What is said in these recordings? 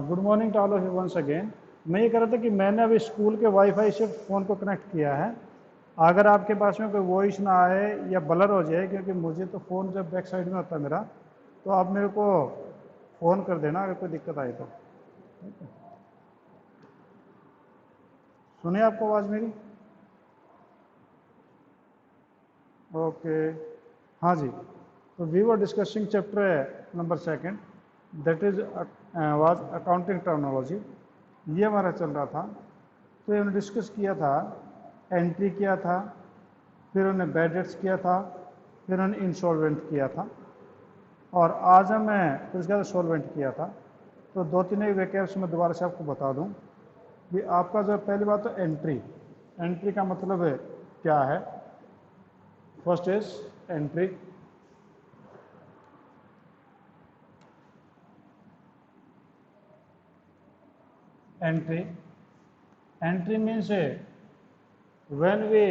Good morning to all of you once again. मैं ये कह रहा था कि मैंने अभी स्कूल के वाईफाई से फ़ोन को कनेक्ट किया है। अगर आपके पास में कोई वॉइस ना आए या ब्लर हो जाए, क्योंकि मुझे तो फ़ोन जब बैक साइड में होता है मेरा, तो आप मेरे को फ़ोन कर देना अगर कोई दिक्कत आए तो। सुनिए आपको आवाज़ मेरी? ओके। हाँ जी। तो we were discussing chapter number second, that is was accounting terminology. ये हमारा चल रहा था। तो हमने डिस्कस किया था, एंट्री किया था, फिर उन्होंने बैड डेट्स किया था, फिर उन्होंने इंसॉल्वेंट किया था, और आज हमें फिर उसके बाद सॉल्वेंट किया था। तो दो तीन एक वैकेंस मैं दोबारा से आपको बता दूं कि आपका जो पहली बात तो एंट्री, एंट्री का मतलब है क्या है। First is entry. Entry entry means when we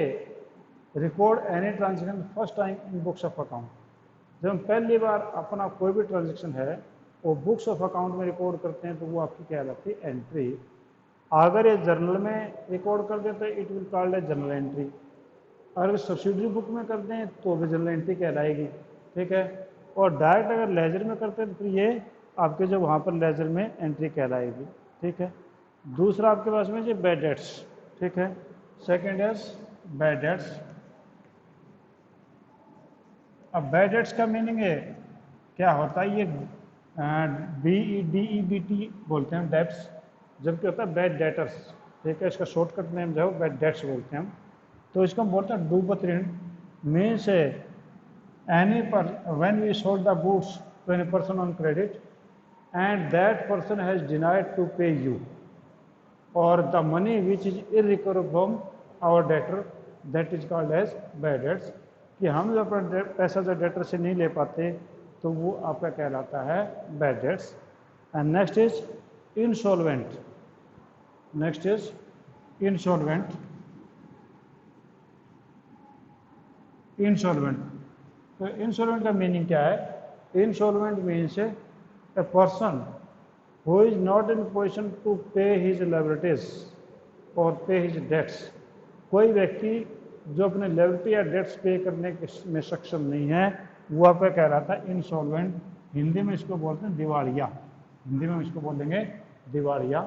record any transaction first time in books of account. जब हम पहली बार अपना कोई भी ट्रांजेक्शन है वो बुक्स ऑफ अकाउंट में रिकॉर्ड करते हैं तो वो आपकी क्या कहलाती है? एंट्री। अगर ये जर्नल में रिकॉर्ड कर देते हैं it will called a journal entry. अगर सब्सिडरी बुक में कर दें तो भी जर्नल एंट्री कहलाएगी। ठीक है। और डायरेक्ट अगर लेजर में करते हैं तो फिर ये आपके जो वहाँ पर लेजर में एंट्री कहलाएगी। ठीक है। दूसरा आपके पास में जो बैड डेट्स। ठीक है। Second is bad debts. अब बैड डेट्स का मीनिंग है क्या होता है? ये DEBT बोलते हैं डेब्ट्स, जबकि होता है बैड डेटर्स। ठीक है। इसका शॉर्टकट नेम जो है बैड डेट्स बोलते हैं हम। तो इसको हम बोलते हैं do but means any when we sold the goods to any person on credit and that person has denied to pay you or the money which is irrecoverable from our debtor, that is called as bad debts। कि हम जो अपना पैसा जो debtor से नहीं ले पाते तो वो आपका कहलाता है bad debts. And next is insolvent. Next is insolvent. Insolvent. तो इंसॉल्वेंट का मीनिंग क्या है? Insolvent means a person who is not in position to pay his liabilities or pay his dates. कोई व्यक्ति जो अपने लायबिलिटी या डेट्स पे करने में सक्षम नहीं है वो आपका कहलाता है इंसॉल्वेंट। हिंदी में इसको बोलते हैं दिवालिया। हिंदी में हम इसको बोलेंगे दिवालिया।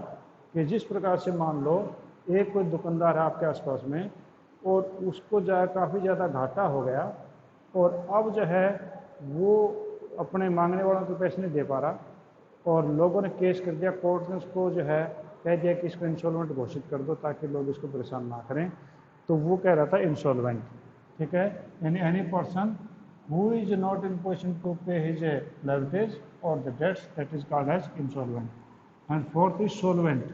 कि जिस प्रकार से मान लो एक कोई दुकानदार है आपके आसपास में और उसको जो है काफ़ी ज़्यादा घाटा हो गया और अब जो है वो अपने मांगने वालों को पैसे नहीं दे पा रहा और लोगों ने केस कर दिया, कोर्ट ने उसको जो है कह दिया कि इसको इंसॉल्वेंट घोषित कर दो ताकि लोग इसको परेशान ना करें, तो वो कह रहा था इंसॉल्वेंट। ठीक है। यानी any person who is not in position to pay his liabilities or the debts, that is called as insolvent. And fourth is solvent.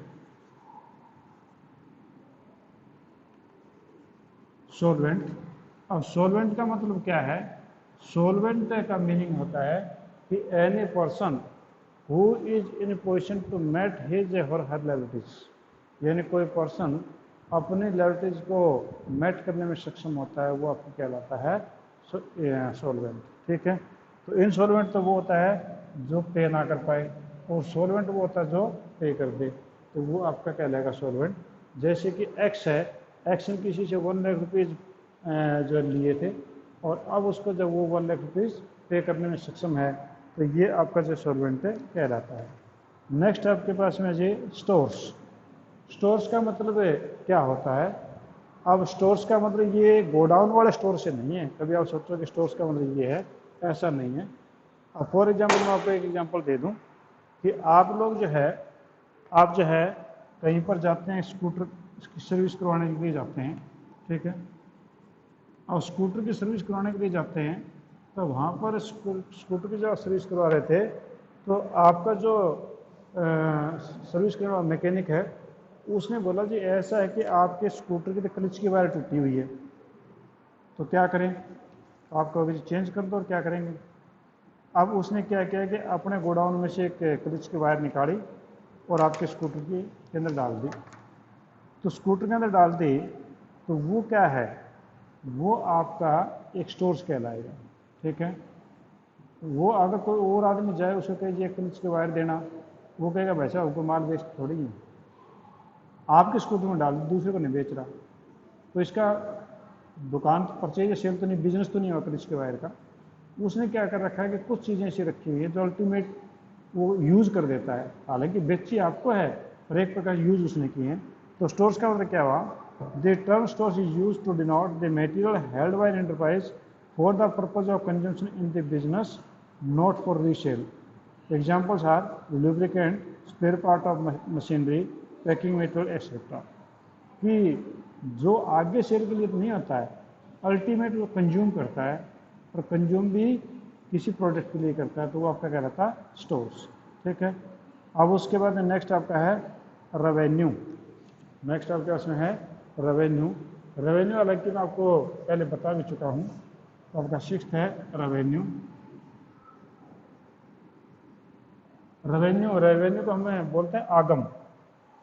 Solvent. अब सोलवेंट का मतलब क्या है? सोलवेंट का मीनिंग होता है कि any person who is in position to meet his or her liabilities. यानी कोई पर्सन अपनी लायबिलिटीज को मेट करने में सक्षम होता है वो आपको कहलाता है सोलवेंट। ठीक है। तो इनसोलवेंट तो वो होता है जो पे ना कर पाए और सोलवेंट वो होता है जो पे कर दे, तो वो आपका कहलाएगा सोलवेंट। जैसे कि एक्स है, एक्स ने किसी से 1 लाख रुपीज़ जो लिए थे और अब उसको जब वो 1 लाख रुपीज़ पे करने में सक्षम है तो ये आपका जो सोलवेंट है कहलाता है। नेक्स्ट आपके पास में जी स्टोर्स। स्टोर्स का मतलब क्या होता है? अब स्टोर्स का मतलब ये गोडाउन वाले स्टोर से नहीं है। कभी आप सोचो कि स्टोर्स का मतलब ये है, ऐसा नहीं है। अब फॉर एग्जांपल मैं आपको एक एग्जांपल दे दूं कि आप लोग जो है आप जो है कहीं पर जाते हैं, स्कूटर की सर्विस करवाने के लिए जाते हैं। ठीक है। और स्कूटर की सर्विस करवाने के लिए जाते हैं तो वहाँ पर स्कूटर की जो सर्विस करवा रहे थे तो आपका जो सर्विस करने वाला मैकेनिक है उसने बोला जी ऐसा है कि आपके स्कूटर की तो क्लच की वायर टूटी हुई है, तो क्या करें? तो आपको अभी चेंज कर दो और क्या करेंगे? अब उसने क्या किया कि अपने गोडाउन में से एक क्लच की वायर निकाली और आपके स्कूटर के अंदर डाल दी। तो स्कूटर के अंदर डाल दी तो वो क्या है? वो आपका एक स्टोर्स कहलाएगा। ठीक है। वो अगर कोई और आदमी जाए उसको कहे जी क्लच की वायर देना वो कहेगा भाई साहब कोई माल वेस्ट थोड़ी है, आपके स्कूटर में डाल दूसरे को नहीं बेच रहा, तो इसका दुकान परचेज या सेल तो नहीं, बिजनेस तो नहीं होता इसके वायर का। उसने क्या कर रखा है कि कुछ चीज़ें ऐसी रखी हुई है जो अल्टीमेट वो यूज़ कर देता है, हालांकि बेची आपको है पर एक प्रकार यूज़ उसने किए हैं। तो स्टोर्स का मतलब क्या हुआ, the term stores is use to denote the material held by an enterprise for the purpose of consumption in the business, not for resale. Examples are lubricant, spare part of machinery, packing material etcetera. कि जो आगे cell के लिए तो नहीं आता है, ultimate वो कंज्यूम करता है, और कंज्यूम भी किसी प्रोडक्ट के लिए करता है, तो वो आपका क्या रहता है, स्टोर्स। ठीक है। अब उसके बाद नेक्स्ट आपका है रेवेन्यू। नेक्स्ट आपके पास में है रेवेन्यू। रेवेन्यू हालांकि मैं आपको पहले बता भी चुका हूँ। तो आपका सिक्स्थ है रेवेन्यू। रेवेन्यू, रेवेन्यू को हमें बोलते हैं आगम,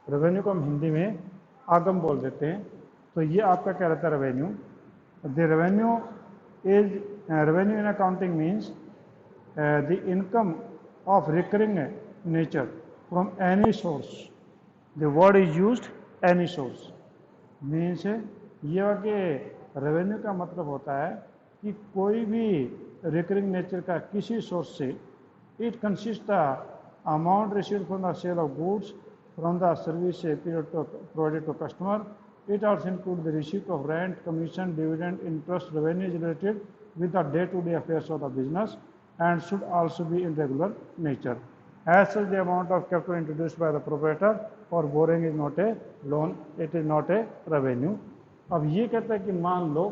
रेवेन्यू को हम हिंदी में आगम बोल देते हैं। तो ये आपका क्या रहता है revenue. The revenue is revenue in accounting means the income of recurring nature from any source. The word is used any source means ये कि रेवेन्यू का मतलब होता है कि कोई भी रिकरिंग नेचर का किसी सोर्स से, it consist the amount received from the sale of goods from the service period to provided to customer. It also includes the receipt of rent, commission, dividend, interest, revenue is related with the day-to-day affairs of the business and should also be in regular nature. As such, the amount of capital introduced by the proprietor or borrowing is not a loan, it is not a revenue. अब ये कहता है कि मान लो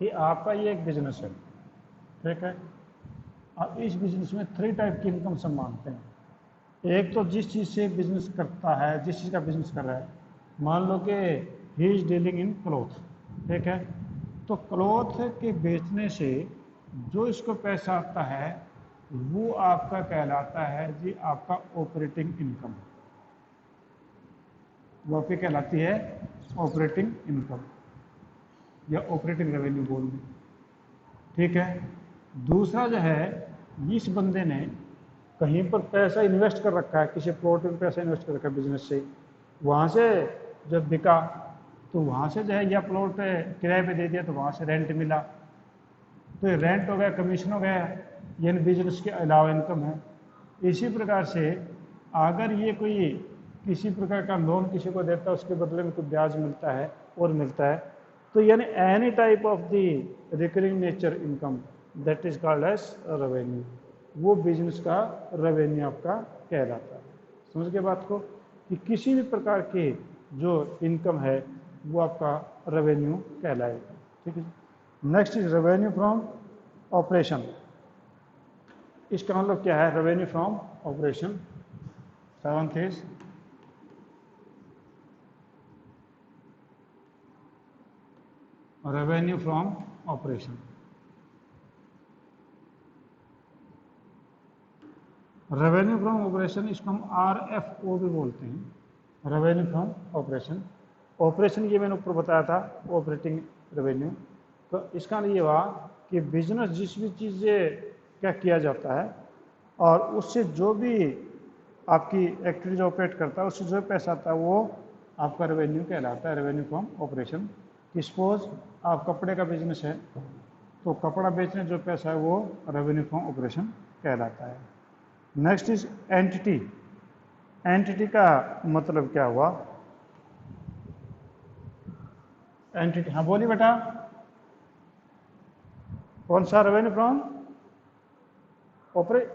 कि आपका ये एक बिजनेस है, ठीक है। अब इस बिजनेस में 3 टाइप की इनकम सब मानते हैं। एक तो जिस चीज़ से बिजनेस करता है, जिस चीज़ का बिजनेस कर रहा है, मान लो कि he is dealing in cloth, ठीक है। तो क्लॉथ के बेचने से जो इसको पैसा आता है वो आपका कहलाता है जी आपका ऑपरेटिंग इनकम, वो आपकी कहलाती है ऑपरेटिंग इनकम या ऑपरेटिंग रेवेन्यू बोल दें, ठीक है। दूसरा जो है, इस बंदे ने कहीं पर पैसा इन्वेस्ट कर रखा है, किसी प्लॉट में पैसा इन्वेस्ट कर रखा है बिजनेस से, वहाँ से जब बिका तो वहाँ से जो है या प्लॉट पे किराए पे दे दिया तो वहाँ से रेंट मिला, तो ये रेंट हो गया, कमीशन हो गया, यानी बिजनेस के अलावा इनकम है। इसी प्रकार से अगर ये कोई किसी प्रकार का लोन किसी को देता है, उसके बदले में कुछ ब्याज मिलता है और मिलता है, तो यानी any type of the recurring nature income that is called as revenue, वो बिजनेस का रेवेन्यू आपका कहलाता है। समझ गए बात को, कि किसी भी प्रकार के जो इनकम है वो आपका रेवेन्यू कहलाएगा, ठीक है। Next is revenue from operation. इसका मतलब क्या है, revenue from operation. Seventh is revenue from operation. Revenue from operation इसको हम RFO भी बोलते हैं, रेवेन्यू फ्रॉम ऑपरेशन। ऑपरेशन ये मैंने ऊपर बताया था, ऑपरेटिंग रेवेन्यू। तो इसका ये हुआ कि बिजनेस जिस भी चीज़ से क्या किया जाता है और उससे जो भी आपकी एक्टिविटीज ऑपरेट करता है, उससे जो पैसा आता है वो आपका रेवेन्यू कहलाता है, रेवेन्यू फ्रॉम ऑपरेशन। सपोज आप कपड़े का बिजनेस है तो कपड़ा बेचने जो पैसा है वो रेवेन्यू फ्रॉम ऑपरेशन कहलाता है। Next is entity. एंटिटी का मतलब क्या हुआ, एंटिटी, हाँ बोलिए बेटा, कौन सा revenue from operation?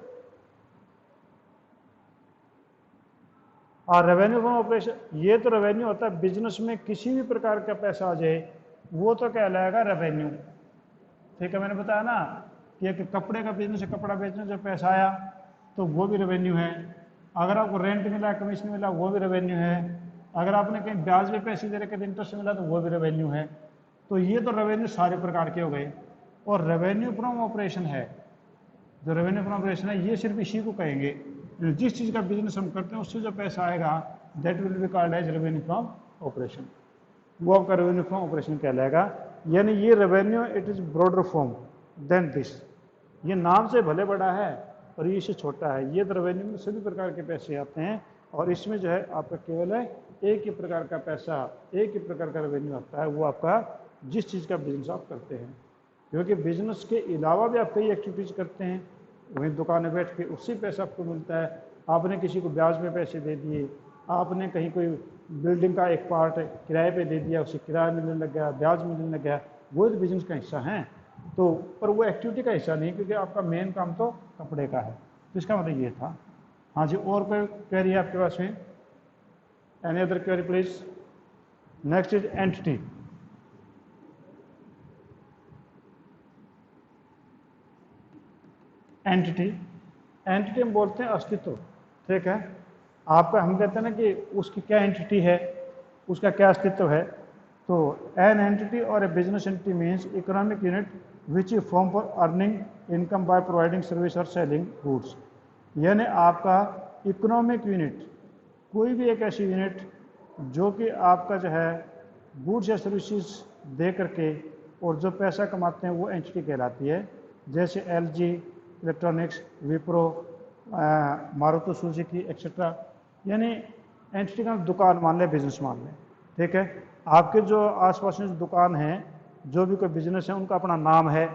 Revenue from operation, ये तो रेवेन्यू होता है बिजनेस में किसी भी प्रकार का पैसा आ जाए वो तो कहलाएगा रेवेन्यू, ठीक है। मैंने बताया ना कि एक कपड़े का बिजनेस है, कपड़ा बेचने से पैसा आया तो वो भी रेवेन्यू है। अगर आपको रेंट मिला, कमीशन मिला, वो भी रेवेन्यू है। अगर आपने कहीं ब्याज पे पैसे दे रखे, इंटरेस्ट मिला तो वो भी रेवेन्यू है। तो ये तो रेवेन्यू सारे प्रकार के हो गए। और रेवेन्यू फ्रॉम ऑपरेशन है, जो रेवेन्यू फ्रॉम ऑपरेशन है ये सिर्फ इसी को कहेंगे, जिस चीज़ का बिजनेस हम करते हैं उससे जो पैसा आएगा that will be called as revenue from operation, वो आपका रेवेन्यू फ्रॉम ऑपरेशन कहलाएगा। यानी ये revenue it is broader form than this, ये नाम से भले बड़ा है और ये इससे छोटा है। ये रेवेन्यू में सभी प्रकार के पैसे आते हैं और इसमें जो है आपका केवल है एक ही प्रकार का पैसा, एक ही प्रकार का रेवेन्यू आता है, वो आपका जिस चीज़ का बिजनेस आप करते हैं। क्योंकि बिजनेस के अलावा भी आप कई एक्टिविटीज़ करते हैं, वहीं दुकान में बैठ के उससे पैसा आपको मिलता है। आपने किसी को ब्याज में पैसे दे दिए, आपने कहीं कोई बिल्डिंग का एक पार्ट किराए पे दे दिया, उसे किराया मिलने लग गया, ब्याज मिलने लग गया, वो तो बिजनेस का हिस्सा है। तो पर वो एक्टिविटी का हिस्सा नहीं, क्योंकि आपका मेन काम तो कपड़े का है। तो इसका मतलब ये था। हाँ जी, और कोई क्वेरी है आपके पास में? Any other query please? Next is entity. Entity, entity हम बोलते हैं अस्तित्व, ठीक है। आपका हम कहते हैं ना कि उसकी क्या एंटिटी है, उसका क्या अस्तित्व है। तो एन एंटिटी और a business entity means economic unit which is form for earning income by providing service और सेलिंग गुड्स। यानी आपका इकोनॉमिक यूनिट कोई भी एक ऐसी यूनिट जो कि आपका जो है गुड्स या सर्विसेज दे करके और जो पैसा कमाते हैं, वो एंटिटी कहलाती है। जैसे LG electronics, Wipro, Maruti Suzuki etcetera. यानी एंटिटी का दुकान मान लें, बिजनेस मान लें, ठीक है। आपके जो आसपास में जो दुकान है, जो भी कोई बिजनेस है, उनका अपना नाम है।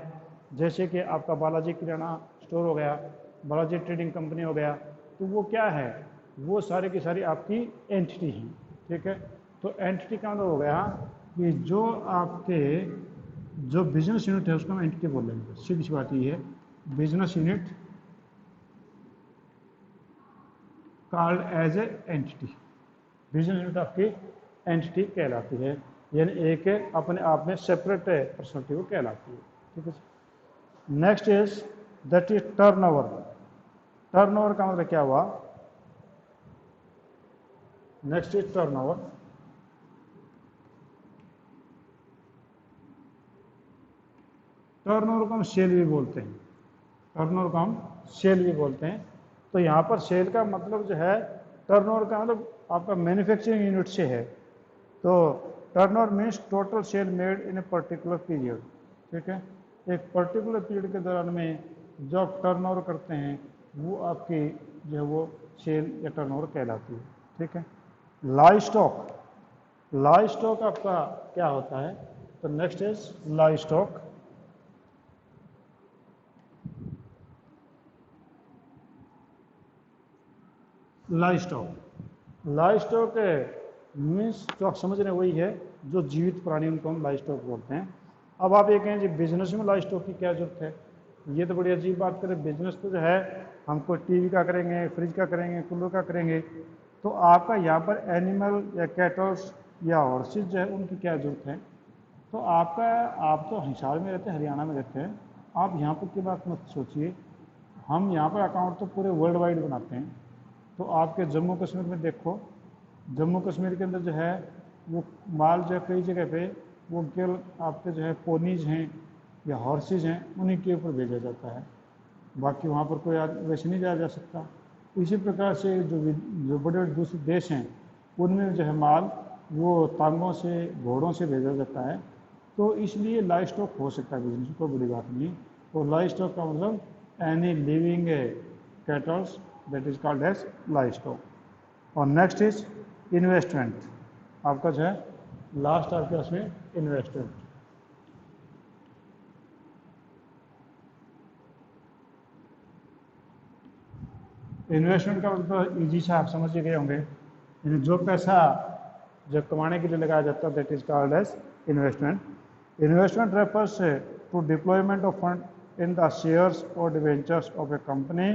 जैसे कि आपका बालाजी किराना स्टोर हो गया, बालाजी ट्रेडिंग कंपनी हो गया, तो वो क्या है, वो सारी की सारी आपकी एंटिटी हैं, ठीक है। तो एंटिटी का मतलब हो गया कि जो आपके जो बिजनेस यूनिट है उसको हम एंटिटी बोल लेंगे। सीधी सी बात ये है, business unit called as a entity. Business unit आपकी एंटिटी कहलाती है, यानी एक अपने आप में सेपरेट पर्सनैलिटी वो कहलाती है, ठीक है। Next is that is turnover. Turnover का मतलब क्या हुआ? Next is turnover. टर्नओवर को हम सेल भी बोलते हैं, टर्नओवर को हम सेल भी बोलते हैं। तो यहाँ पर सेल का मतलब जो है, टर्नओवर का मतलब आपका मैन्युफैक्चरिंग यूनिट से है। तो turnover means total sale made in a particular period, ठीक है। एक पर्टिकुलर पीरियड के दौरान में जो आप टर्नओवर करते हैं, वो आपकी जो है वो सेल या टर्नओवर कहलाती है, ठीक है। लाइव स्टॉक, लाइव स्टॉक आपका क्या होता है? तो next is live stock. Live stock, live stock means जो आप समझ रहे हैं वही है, जो जीवित प्राणी, उनको हम लाइव स्टॉक बोलते हैं। अब आप ये कहें जी बिजनेस में लाइव स्टॉक की क्या जरूरत है? ये तो बड़ी अजीब बात करें। बिजनेस तो जो है हम कोई टीवी का करेंगे, फ्रिज का करेंगे, कूलर का करेंगे, तो आपका यहाँ पर एनिमल या कैटल्स या हॉर्सेज जो है उनकी क्या जरूरत है? तो आपका, आप तो हिसार में रहते हैं, हरियाणा में रहते हैं, आप यहाँ पर की बात मत सोचिए। हम यहाँ पर अकाउंट तो पूरे वर्ल्ड वाइड बनाते हैं। तो आपके जम्मू कश्मीर में देखो, जम्मू कश्मीर के अंदर जो है वो माल जो है कई जगह पे वो केवल आपके जो है पोनीज हैं या हॉर्सेज हैं, उन्हीं के ऊपर भेजा जाता है। बाकी वहाँ पर कोई वैसे नहीं जाया जा सकता। इसी प्रकार से जो बड़े बड़े दूसरे देश हैं, उनमें जो है माल वो तांगों से, घोड़ों से भेजा जाता है। तो इसलिए लाइव स्टॉक हो सकता है बिजनेस, कोई बड़ी बात नहीं। तो लाइव स्टॉक का मतलब any living cattles, that is called as livestock. और नेक्स्ट इज इन्वेस्टमेंट। आपका जो है लास्ट आपके उसमें इन्वेस्टमेंट। इन्वेस्टमेंट का मतलब इजी से आप समझ गए होंगे, यानी जो पैसा जब कमाने के लिए लगाया जाता है, that is called as investment. Investment refers to deployment of fund in the shares और debentures of a company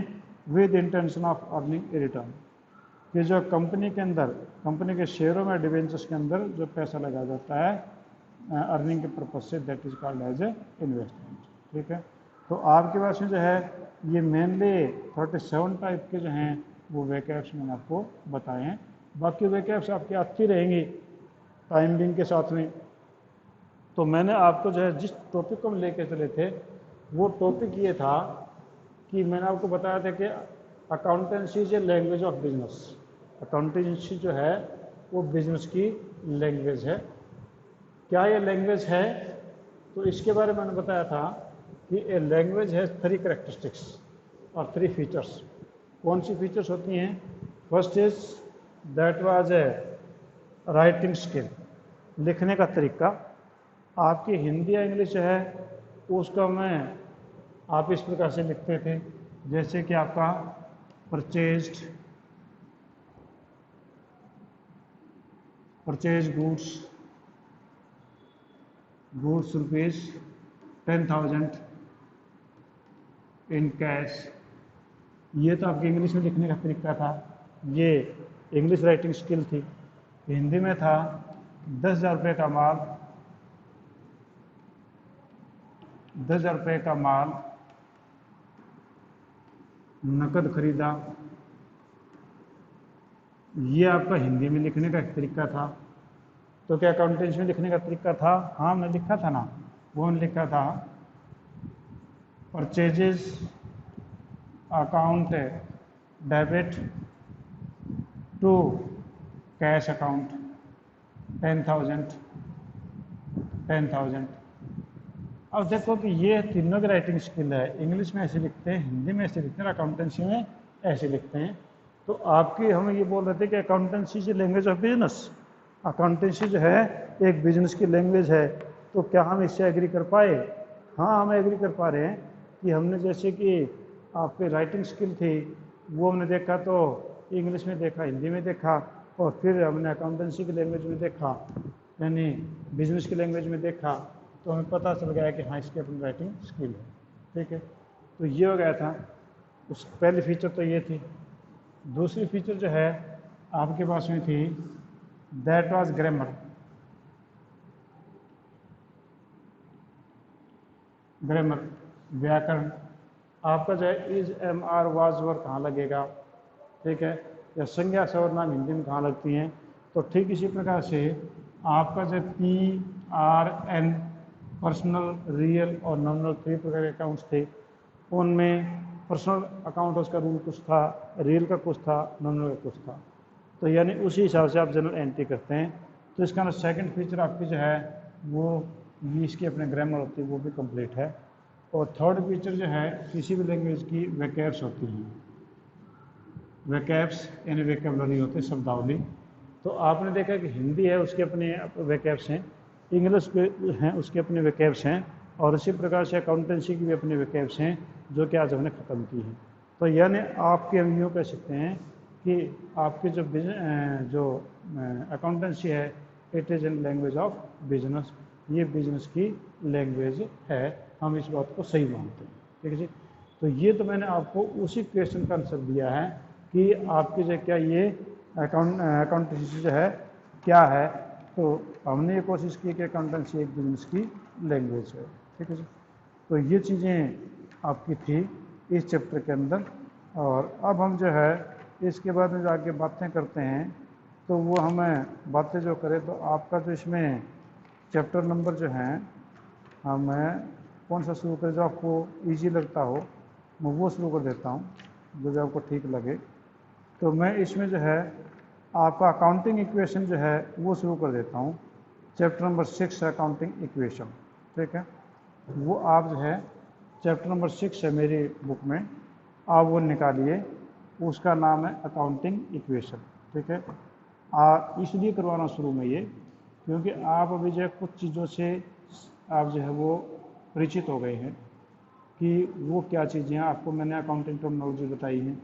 with intention of earning a return. कि जो कंपनी के अंदर, कंपनी के शेयरों में, डिवेंचर्स के अंदर जो पैसा लगाया जाता है अर्निंग के पर्पज से, that is called as a investment, ठीक है। तो आपके पास में जो है ये मेनली 37 टाइप के जो हैं वो वेकएप्स मैंने आपको बताए हैं। बाकी वेकएप्स आपकी आती रहेंगी टाइम बिंग के साथ में। तो मैंने आपको जो है जिस टॉपिक को हम लेके चले थे, वो टॉपिक ये था कि मैंने आपको बताया था कि accountancy is a language of business. Accountancy जो है वो बिजनेस की लैंग्वेज है। क्या ये लैंग्वेज है? तो इसके बारे में मैंने बताया था कि ए लैंग्वेज हैज 3 कैरेक्टरिस्टिक्स। और 3 फीचर्स। कौन सी फीचर्स होती हैं? First is that was a writing skill, लिखने का तरीका। आपकी हिंदी या इंग्लिश है उसका मैं आप इस प्रकार से लिखते थे, जैसे कि आपका purchase goods rupees 10,000 in cash. ये तो आपके इंग्लिश में लिखने का तरीका था, ये इंग्लिश राइटिंग स्किल थी। हिंदी में था 10,000 रुपये का माल, 10,000 रुपये का माल नकद खरीदा। ये आपका हिंदी में लिखने का एक तरीका था। तो क्या अकाउंटेंसी में लिखने का तरीका था? हाँ, मैं लिखा था ना, वो लिखा था purchases account debit to cash account 10,000। अब देखो कि ये तीनों की राइटिंग स्किल है। इंग्लिश में ऐसे लिखते हैं, हिंदी में ऐसे लिखते हैं, अकाउंटेंसी में ऐसे लिखते हैं। तो आपकी हम ये बोल रहे थे कि accountancy is language of business. Accountancy जो है एक बिजनेस की लैंग्वेज है। तो क्या हम इससे एग्री कर पाए? हाँ, हम एग्री कर पा रहे हैं कि हमने जैसे कि आपकी राइटिंग स्किल थी वो हमने देखा, तो इंग्लिश में देखा, हिंदी में देखा, और फिर हमने अकाउंटेंसी की लैंग्वेज में देखा, यानी बिजनेस की लैंग्वेज में देखा, तो हमें पता चल गया कि हाँ, इसकी अपनी राइटिंग स्किल है। ठीक है, तो ये हो गया था। उस पहली फीचर तो ये थी। दूसरी फीचर जो है आपके पास में थी, दैट वाज ग्रामर। व्याकरण। आपका जो है इज, एम, आर, वाज, वर कहाँ लगेगा, ठीक है, या संज्ञा सर्वनाम हिंदी में कहाँ लगती हैं। तो ठीक इसी प्रकार से आपका जो P, R, N, personal, real और नॉमिनल 3 प्रकार के अकाउंट्स थे। उनमें पर्सनल अकाउंट उसका रूल कुछ था, रियल का कुछ था, नॉमिनल का कुछ था। तो यानी उसी हिसाब से आप जनरल एंट्री करते हैं। तो इसका ना सेकंड फीचर आपकी जो है वो ये इसकी अपने ग्रामर होती है, वो भी कंप्लीट है। और थर्ड फीचर जो है किसी भी लैंग्वेज की वैकेब्स होती हैं। वैकेब्स यानी वैकेबलरी होते हैं, शब्दावली। तो आपने देखा कि हिंदी है उसके अपने वैकेब्स हैं, इंग्लिश हैं उसके अपने वैकेब्स हैं, और इसी प्रकार से अकाउंटेंसी की भी अपने वैकेब्स हैं जो कि आज हमने ख़त्म की हैं। तो यानी आपके हम यूँ कह सकते हैं कि आपकी जो अकाउंटेंसी है it is in language of business. ये बिजनेस की लैंग्वेज है, हम इस बात को सही मानते हैं। ठीक है जी। तो ये तो मैंने आपको उसी क्वेश्चन का आंसर दिया है कि आपकी जो क्या ये अकाउंटेंसी जो है क्या है। तो हमने ये कोशिश की कि अकाउंटेंसी एक बिजनेस की लैंग्वेज है। ठीक है जी। तो ये चीज़ें आपकी थी इस चैप्टर के अंदर। और अब हम जो है इसके बाद में जाके बातें करते हैं। तो वो हमें बातें जो करें, तो आपका जो इसमें चैप्टर नंबर जो है हमें कौन सा शुरू करें, जो आपको ईजी लगता हो मैं वो शुरू कर देता हूँ, जो आपको ठीक लगे। तो मैं इसमें जो है आपका अकाउंटिंग इक्वेशन जो है वो शुरू कर देता हूँ। चैप्टर नंबर 6 है अकाउंटिंग इक्वेशन। ठीक है, वो आप जो है चैप्टर नंबर 6 है मेरी बुक में, आप वो निकालिए, उसका नाम है अकाउंटिंग इक्वेशन। ठीक है, इसलिए करवाना शुरू में ये क्योंकि आप अभी जो है कुछ चीज़ों से आप जो है वो परिचित हो गए हैं कि वो क्या चीज़ें हैं। आपको मैंने अकाउंटिंग टर्मिनोलॉजी बताई है,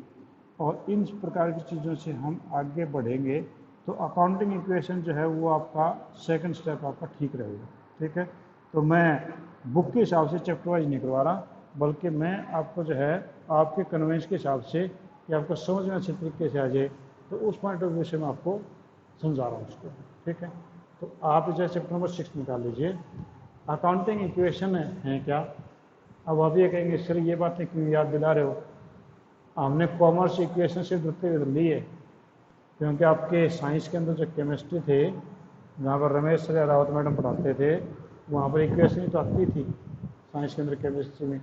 और इन प्रकार की चीज़ों से हम आगे बढ़ेंगे तो अकाउंटिंग इक्वेशन जो है वो आपका सेकंड स्टेप आपका ठीक रहेगा। ठीक है, तो मैं बुक के हिसाब से चैप्टर वाइज नहीं करवा रहा, बल्कि मैं आपको जो है आपके कन्वेंस के हिसाब से कि आपको समझ में अच्छे तरीके से आ जाए, तो उस पॉइंट ऑफ व्यू से मैं आपको समझा रहा हूँ उसको। ठीक है, तो आप जो चैप्टर नंबर 6 निकाल लीजिए, अकाउंटिंग इक्वेशन है क्या। अब आप ये कहेंगे सर ये बातें क्यों याद दिला रहे हो, हमने कॉमर्स इक्वेशन से जुड़ते हुए ली है, क्योंकि आपके साइंस के अंदर जो केमिस्ट्री थे जहाँ पर रमेश रावत मैडम पढ़ाते थे वहाँ पर इक्वेशन तो आती थी साइंस के अंदर केमिस्ट्री में,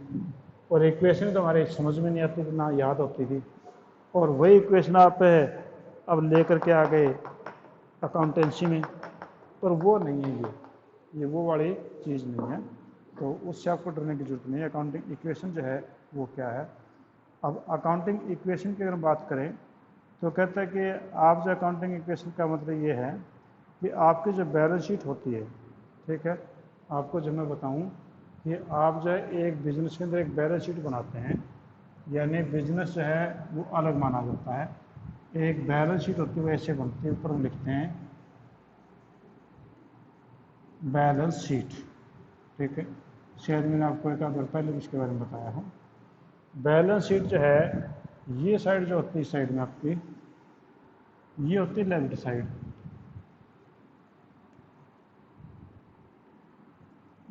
और इक्वेशन तो हमारे समझ में नहीं आती थी ना याद होती थी, और वही इक्वेशन आप अब लेकर के आ गए अकाउंटेंसी में, पर वो नहीं है, ये वो वाली चीज़ नहीं है। तो उससे आपको डरने की जरूरत नहीं है। अकाउंटिंग इक्वेशन जो है वो क्या है। अब अकाउंटिंग इक्वेशन की अगर बात करें तो कहता है कि आप जो अकाउंटिंग इक्वेशन का मतलब ये है कि आपकी जो बैलेंस शीट होती है, ठीक है, आपको जो मैं बताऊं कि आप जो है एक बिजनेस के अंदर एक बैलेंस शीट बनाते हैं, यानी बिजनेस जो है वो अलग माना जाता है। एक बैलेंस शीट होती है वो ऐसे बनती है, ऊपर हम लिखते हैं बैलेंस शीट, ठीक है। शायद मैंने आपको एक आध बार पहले इसके बारे में बताया है। बैलेंस शीट जो है ये साइड जो होती है, इस साइड में आपकी ये होती है लेफ्ट साइड,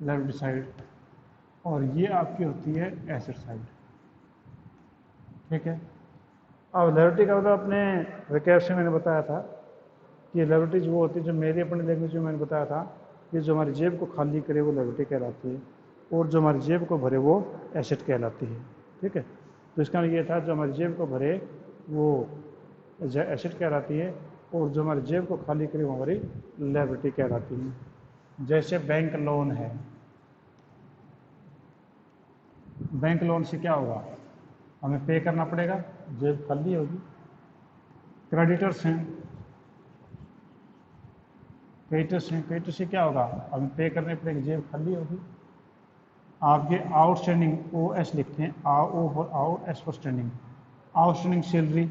लेफ्ट साइड, और ये आपकी होती है एसेट साइड, ठीक है। अब लायबिलिटी का मतलब अपने रिकैप से मैंने बताया था कि लायबिलिटीज वो होती है जो मेरी अपने लैंग्वेज में मैंने बताया था कि जो हमारी जेब को खाली करे वो लायबिलिटी कहलाती है, और जो हमारी जेब को भरे वो एसेट कहलाती है, ठीक है। तो इसका ये था जो हमारी जेब को भरे वो एसेट कहलाती है, और जो हमारी जेब को खाली करे वो हमारी लायबिलिटी कहलाती है। जैसे बैंक लोन है, बैंक लोन से क्या होगा, हमें पे करना पड़ेगा, जेब खाली होगी। क्रेडिटर्स हैं, क्रेडिटर्स हैं, क्रेडिटर से क्या होगा, हमें पे करने पड़ेगी, जेब खाली होगी। आपके आउटस्टैंडिंग ओ एस लिखते हैं, O for out, S for standing. Outstanding salary,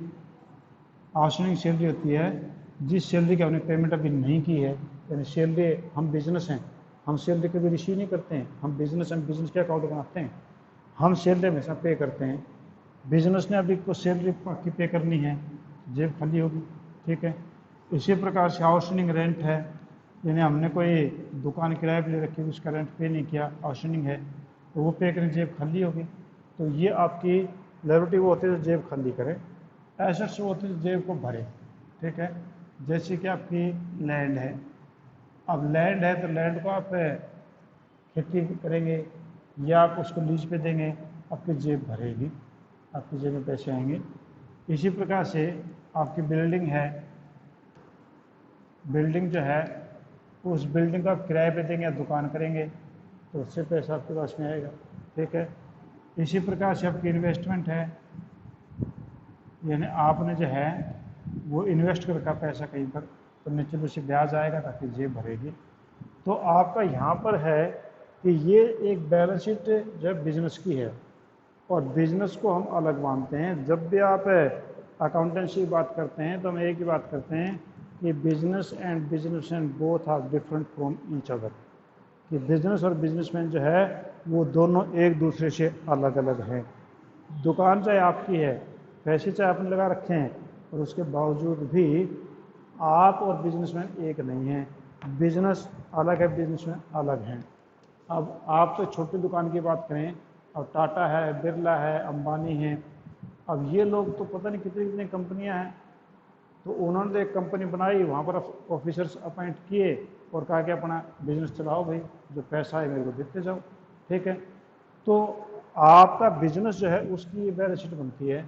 outstanding salary होती है जिस सैलरी की हमने पेमेंट अभी नहीं की है, यानी सैलरी, हम बिजनेस हैं, हम सैलरी कभी रिसीव नहीं करते हैं, हम बिजनेस हैं, बिजनेस के अकाउंट बनाते हैं, हम सैलरी हमेशा पे करते हैं। बिजनेस ने अभी को सैलरी की पे करनी है, जेब खाली होगी, ठीक है। इसी प्रकार से आउटस्टैंडिंग रेंट है, यानी हमने कोई दुकान किराए पर ले रखी है, उसका रेंट पे नहीं किया, आउटस्टैंडिंग है, तो वो पे करें, जेब खाली होगी। तो ये आपकी लायबिलिटी वो होती है जो जेब खाली करे। एसेट्स वो होती है जो जेब को भरे, ठीक है। जैसे कि आपकी लैंड है, अब लैंड है तो लैंड को आप खेती करेंगे या आप उसको लीज पे देंगे, आपकी जेब भरेगी, आपकी जेब में पैसे आएंगे। इसी प्रकार से आपकी बिल्डिंग है, बिल्डिंग जो है उस बिल्डिंग को आप किराए पे देंगे या दुकान करेंगे तो उससे पैसा आपके पास में आएगा, ठीक है। इसी प्रकार से आपकी इन्वेस्टमेंट है, यानी आपने जो है वो इन्वेस्ट कर रखा पैसा कहीं पर, तो नेचुरली से ब्याज आएगा ताकि जेब भरेगी। तो आपका यहाँ पर है कि ये एक बैलेंस शीट जो है बिजनेस की है, और बिजनेस को हम अलग मानते हैं। जब भी आप अकाउंटेंसी की बात करते हैं तो हम एक ही बात करते हैं कि business and both are different from each other, कि बिजनेस और बिजनेसमैन जो है वो दोनों एक दूसरे से अलग अलग हैं। दुकान चाहे आपकी है, पैसे चाहे आपने लगा रखे हैं, और उसके बावजूद भी आप और बिजनेसमैन एक नहीं हैं, बिजनेस अलग है, बिजनेसमैन अलग हैं। अब आप तो छोटी दुकान की बात करें, अब टाटा है, बिरला है, अंबानी है, अब ये लोग तो पता नहीं कितनी कितनी कंपनियां हैं, तो उन्होंने तो एक कंपनी बनाई, वहाँ पर ऑफिसर्स अपॉइंट किए और कहा कि अपना बिजनेस चलाओ भाई, जो पैसा है मेरे को देते जाओ, ठीक है। तो आपका बिजनेस जो है उसकी बैलेंस शीट बनती है,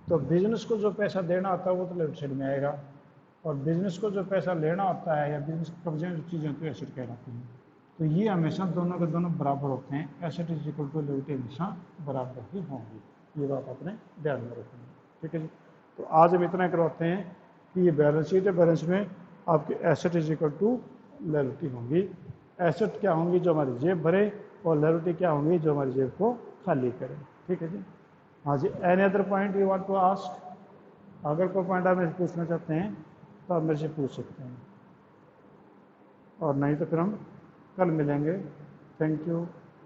तो बिजनेस को जो पैसा देना होता है वो तो लेफ्ट साइड में आएगा, और बिजनेस को जो पैसा लेना होता है या बिजनेस के कब्जे में जो चीज़ें होती है एसेट कहलाती हैं। तो ये हमेशा दोनों के दोनों बराबर होते हैं, asset is equal to liability हमेशा बराबर ही होंगी, ये बात आपने ध्यान में रखनी है, ठीक है जी। तो आज हम इतना करवाते हैं कि ये बैलेंस शीट है, बैलेंस में आपके asset is equal to liability होंगी। एसेट क्या होंगी, जो हमारी जेब भरे, और लायबिलिटी क्या होंगी, जो हमारी जेब को खाली करे, ठीक है जी। हाँ जी, any other point you want to ask, अगर कोई पॉइंट आप मेरे से पूछना चाहते हैं तो आप मेरे से पूछ सकते हैं, और नहीं तो फिर हम कल मिलेंगे। Thank you.